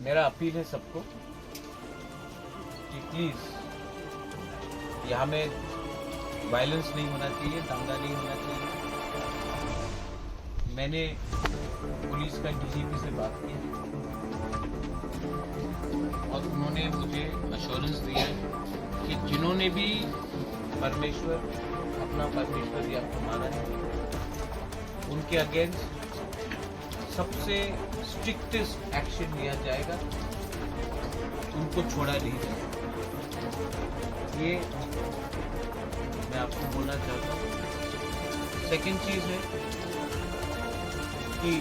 मेरा अपील है सबको कि प्लीज यहाँ में वायलेंस नहीं होना चाहिए, दंगा नहीं होना चाहिए। मैंने पुलिस का डीजीपी से बात की और उन्होंने मुझे अश्योरेंस दिया कि जिन्होंने भी अपना परमेश्वर या मारा है, उनके अगेंस्ट सबसे स्ट्रिक्टेस्ट एक्शन लिया जाएगा, उनको छोड़ा नहीं जाएगा। ये मैं आपको बोलना चाहता हूँ। सेकेंड चीज है कि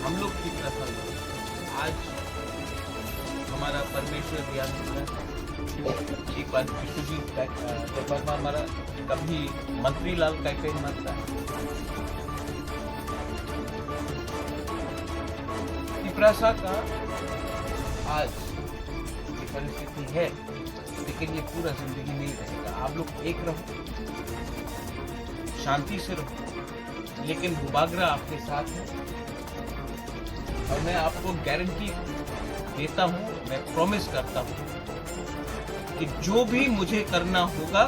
हम लोग की तरफ आज हमारा परमेश्वर ध्यान देना है। एक बार विश्वजीत हमारा कभी मंत्री लाल कैफे मरता है, तिपरासा का आज ये परिस्थिति है, लेकिन ये पूरा जिंदगी नहीं रहेगा। आप लोग एक रहो, शांति से रहो, लेकिन बुबागरा आपके साथ है। और मैं आपको गारंटी देता हूं, मैं प्रॉमिस करता हूं कि जो भी मुझे करना होगा,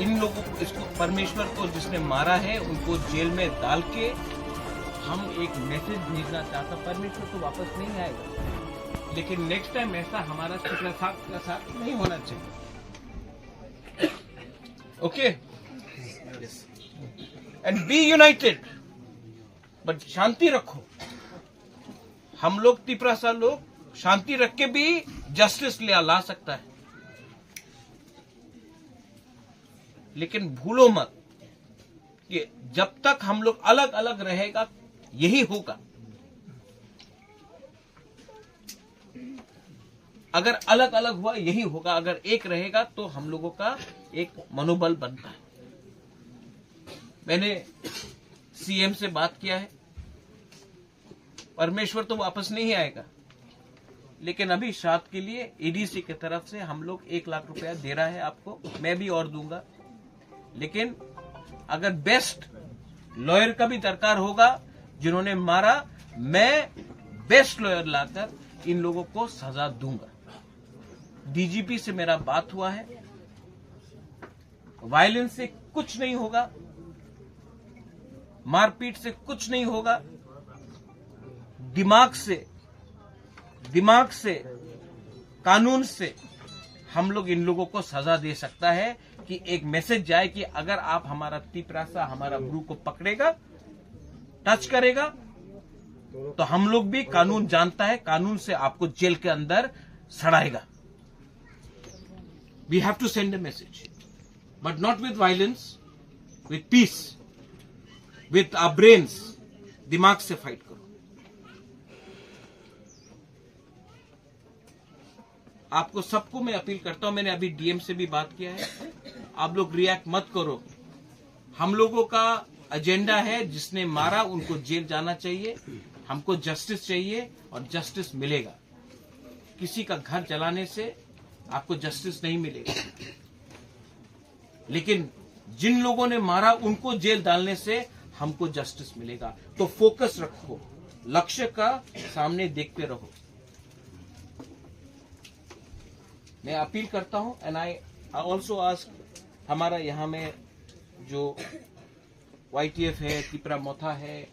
इन लोगों को, इसको परमेश्वर को जिसने मारा है, उनको जेल में डाल के हम एक मैसेज भेजना चाहता। परमेश्वर तो वापस नहीं आएगा, लेकिन नेक्स्ट टाइम ऐसा हमारा साथ नहीं होना चाहिए। Okay, and be united, but शांति रखो। हम लोग तिपरासा लोग शांति रख के भी जस्टिस ला सकता है, लेकिन भूलो मत कि जब तक हम लोग अलग अलग रहेगा यही होगा। अगर अलग अलग हुआ यही होगा, अगर एक रहेगा तो हम लोगों का एक मनोबल बनता है। मैंने सीएम से बात किया है, परमेश्वर तो वापस नहीं आएगा, लेकिन अभी श्राद्ध के लिए एडीसी की तरफ से हम लोग 1 लाख रुपया दे रहा है आपको, मैं भी और दूंगा। लेकिन अगर बेस्ट लॉयर का भी दरकार होगा जिन्होंने मारा, मैं बेस्ट लॉयर लाकर इन लोगों को सजा दूंगा। डीजीपी से मेरा बात हुआ है, वायलेंस से कुछ नहीं होगा, मारपीट से कुछ नहीं होगा, दिमाग से कानून से हम लोग इन लोगों को सजा दे सकता है कि एक मैसेज जाए कि अगर आप हमारा तिपरासा, हमारा ब्रू को पकड़ेगा, टच करेगा, तो हम लोग भी कानून जानता है, कानून से आपको जेल के अंदर सड़ाएगा। We have to send a message, but not with violence, with peace, with our brains. दिमाग से फाइट करो। आपको सबको मैं अपील करता हूं, मैंने अभी डीएम से भी बात किया है, आप लोग रिएक्ट मत करो। हम लोगों का एजेंडा है, जिसने मारा उनको जेल जाना चाहिए, हमको जस्टिस चाहिए और जस्टिस मिलेगा। किसी का घर जलाने से आपको जस्टिस नहीं मिलेगा, लेकिन जिन लोगों ने मारा उनको जेल डालने से हमको जस्टिस मिलेगा। तो फोकस रखो, लक्ष्य का सामने देखते रहो। मैं अपील करता हूं, एंड आई ऑल्सो आस्क, हमारा यहाँ में जो YTF है, तिपरा मोथा है,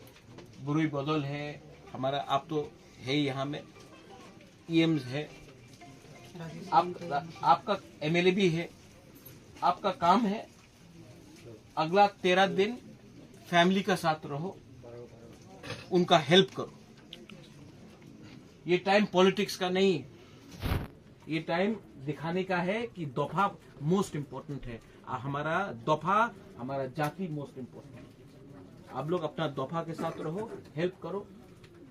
बुरुई बदल है, हमारा आप तो है यहाँ में, EMs है, आपका MLA भी है। आपका काम है अगला 13 दिन फैमिली का साथ रहो, उनका हेल्प करो। ये टाइम पॉलिटिक्स का नहीं, ये टाइम दिखाने का है कि दफा मोस्ट इम्पोर्टेंट है। हमारा दफा, हमारा जाति मोस्ट इम्पोर्टेंट है। आप लोग अपना दफा के साथ रहो, हेल्प करो,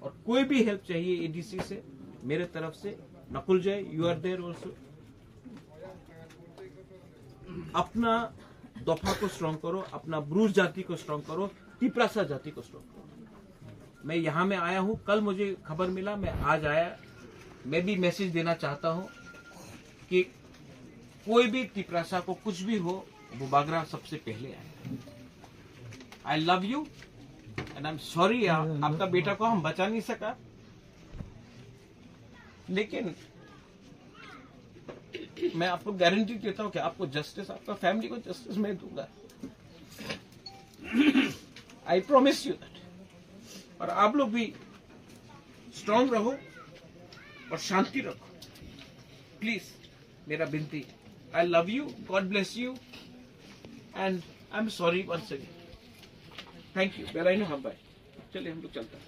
और कोई भी हेल्प चाहिए एडीसी से, मेरे तरफ से, नकुल जय, यू आर देयर ऑल्सो। अपना दफा को स्ट्रॉन्ग करो, अपना ब्रूज जाति को स्ट्रॉन्ग करो, तिपरासा जाति को स्ट्रॉन्ग करो। मैं यहाँ में आया हूँ, कल मुझे खबर मिला, मैं आज आया। मैं भी मैसेज देना चाहता हूँ कि कोई भी तिपरासा को कुछ भी हो, बुबागरा सबसे पहले आए। आई love you, and I am sorry, आपका बेटा को हम बचा नहीं सका, लेकिन मैं आपको गारंटी देता हूं कि आपको जस्टिस, आपका फैमिली को जस्टिस मैं दूंगा। I promise you that. और आप लोग भी स्ट्रांग रहो और शांति रखो, प्लीज, मेरा विनती। I love you, God bless you, and I am sorry once again. Thank you. बेलाइन हम बाय, चलिए हम लोग चलते हैं।